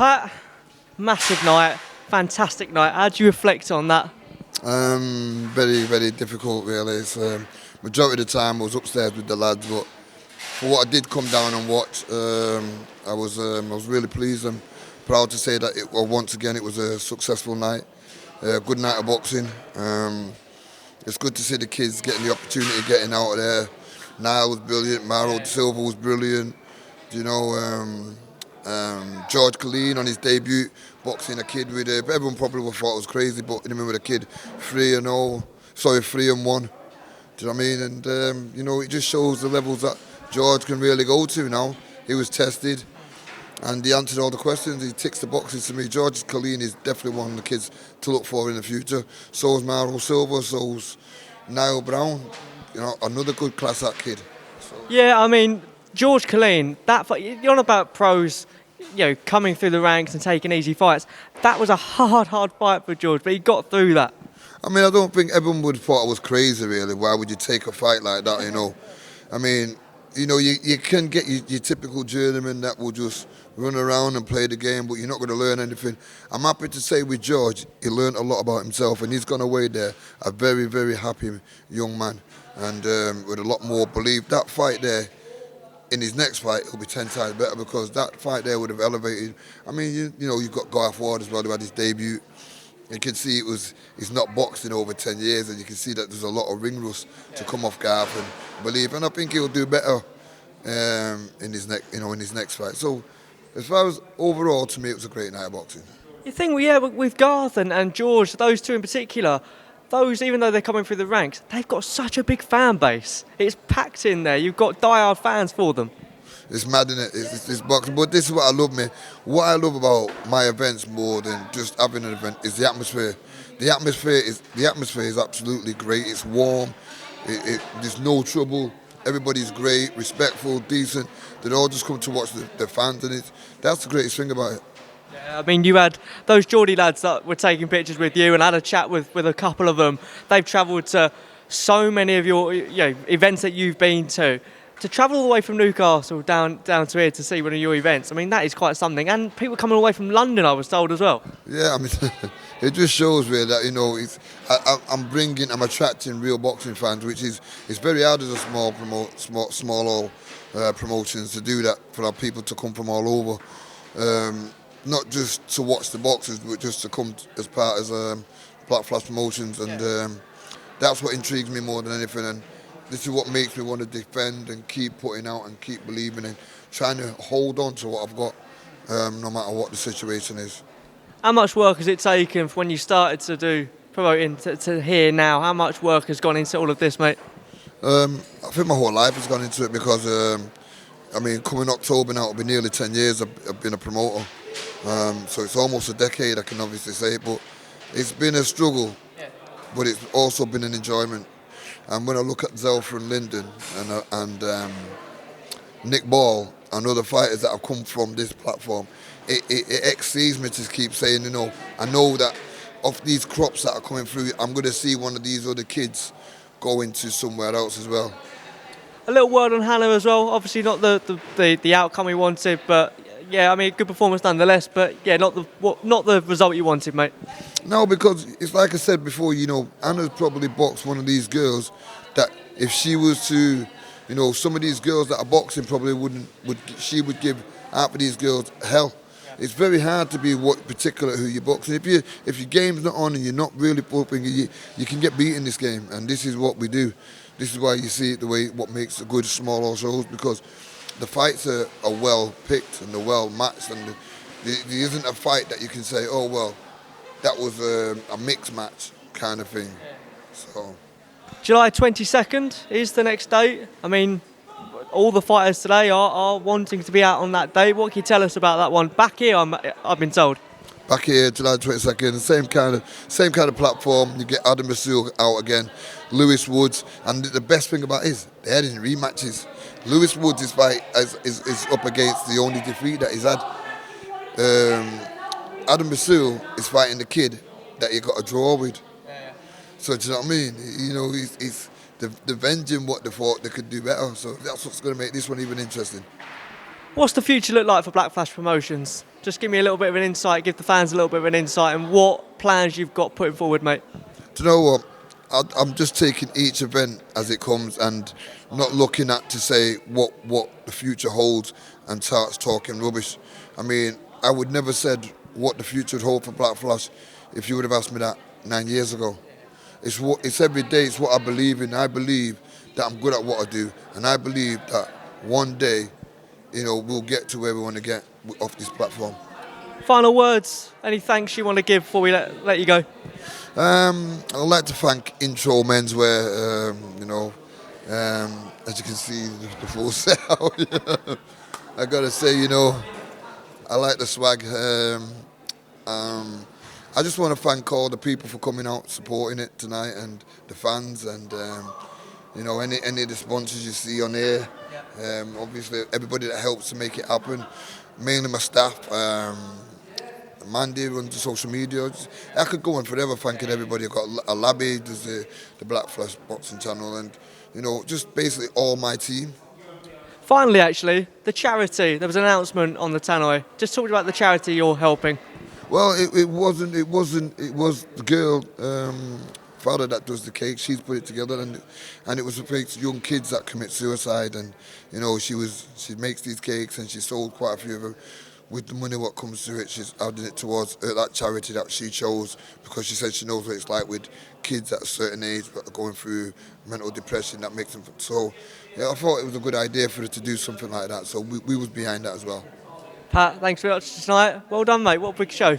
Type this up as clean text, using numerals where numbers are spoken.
Pat, massive night, fantastic night. How do you reflect on that? Very, very difficult, really. It's, majority of the time I was upstairs with the lads, but for what I did come down and watch, I was really pleased and proud to say that once again it was a successful night, a good night of boxing. It's good to see the kids getting the opportunity of getting out of there. Niall was brilliant, Maro Silva was brilliant. You know, George Colleen on his debut, boxing a kid with everyone probably thought it was crazy, but him with a kid 3-1. Do you know what I mean? And you know, it just shows the levels that George can really go to now. He was tested and he answered all the questions. He ticks the boxes to me. George Colleen is definitely one of the kids to look for in the future. So is Maro Silva, so is Niall Brown. You know, another good class act kid. So. Yeah, I mean, George Colleen, you're on about pros, you know, coming through the ranks and taking easy fights. That was a hard fight for George, but he got through that. I mean, I don't think everyone would have thought I was crazy, really. Why would you take a fight like that, you know? I mean, you know, you can get your typical journeyman that will just run around and play the game, but you're not going to learn anything. I'm happy to say with George, he learned a lot about himself, and he's gone away there a very, very happy young man, and with a lot more belief. That fight there, in his next fight, he'll be 10 times better because that fight there would have elevated. I mean, you know, you've got Garth Ward as well, who had his debut. You can see he's not boxed in over 10 years, and you can see that there's a lot of ring rust to come off Garth and believe. And I think he'll do better in his next fight. So, as far as overall, to me, it was a great night of boxing. You think, well, yeah, with Garth and George, those two in particular, those, even though they're coming through the ranks, they've got such a big fan base. It's packed in there. You've got diehard fans for them. It's mad, innit? It's boxing. But this is what I love, man. What I love about my events more than just having an event is the atmosphere. The atmosphere is absolutely great. It's warm. There's no trouble. Everybody's great, respectful, decent. They all just come to watch the fans, and that's the greatest thing about it. Yeah, I mean, you had those Geordie lads that were taking pictures with you, and I had a chat with a couple of them. They've travelled to so many of your events that you've been to. To travel all the way from Newcastle down to here to see one of your events, I mean, that is quite something. And people coming away from London, I was told as well. Yeah, I mean, it just shows really that, you know, I'm attracting real boxing fans, which is it's very hard as a small promotions to do that for our people to come from all over, not just to watch the boxers, but just to come as part of Black Flash Promotions, and that's what intrigues me more than anything. And this is what makes me want to defend and keep putting out and keep believing and trying to hold on to what I've got, no matter what the situation is. How much work has it taken from when you started to do promoting to here now? How much work has gone into all of this, mate? I think my whole life has gone into it because, I mean, coming October now, it'll be nearly 10 years I've been a promoter. So it's almost a decade, I can obviously say, but it's been a struggle, but it's also been an enjoyment. And when I look at Zelfa and Lyndon and Nick Ball and other fighters that have come from this platform, it exceeds me to keep saying, you know, I know that of these crops that are coming through, I'm going to see one of these other kids go into somewhere else as well. A little word on Hannah as well. Obviously not the outcome we wanted, but yeah, I mean, good performance nonetheless. But yeah, not the result you wanted, mate. No, because it's like I said before, you know, Anna's probably boxed one of these girls that if she was to, you know, some of these girls that are boxing probably she would give half of these girls hell. It's very hard to be particular who you're boxing. If your game's not on and you're not really popping, you can get beat in this game, and this is what we do. This is why you see it the way what makes a good small shows, because the fights are well picked and they're well matched, and there isn't a fight that you can say, oh well, that was a mixed match kind of thing. So July 22nd is the next date. I mean, all the fighters today are wanting to be out on that date. What can you tell us about that one? Back here, I've been told. Back here, July 22nd, same kind of platform. You get Adam Masoul out again, Lewis Woods, and the best thing about it is they had in rematches. Lewis Woods' fight is up against the only defeat that he's had. Adam Masoul is fighting the kid that he got a draw with. So do you know what I mean? You know, they're venging what they thought they could do better. So that's what's going to make this one even interesting. What's the future look like for Black Flash Promotions? Just give me a little bit of an insight, give the fans a little bit of an insight, and what plans you've got putting forward, mate. Do you know what? I'm just taking each event as it comes and not looking at to say what the future holds and starts talking rubbish. I mean, I would never said what the future would hold for Black Flash if you would have asked me that 9 years ago. It's every day. It's what I believe in. I believe that I'm good at what I do, and I believe that one day, we'll get to where we want to get off this platform. Final words, any thanks you want to give before we let you go? I'd like to thank Intro Menswear, as you can see, the full set out. I got to say, I like the swag. I just want to thank all the people for coming out, supporting it tonight, and the fans, and any of the sponsors you see on here. Obviously, everybody that helps to make it happen. Mainly my staff. Mandy runs the social media. I could go on forever thanking everybody. I've got a Labby, does the Black Flash boxing channel, and just basically all my team. Finally, actually, the charity. There was an announcement on the tannoy. Just talk about the charity you're helping. Well, it was the girl, father that does the cake. She's put it together, and it was for young kids that commit suicide, and she makes these cakes, and she sold quite a few of them. With the money what comes through it, she's adding it towards that charity that she chose, because she said she knows what it's like with kids at a certain age that are going through mental depression that makes them. So yeah, I thought it was a good idea for her to do something like that. So we was behind that as well. Pat, thanks very much tonight. Well done, mate. What a big show.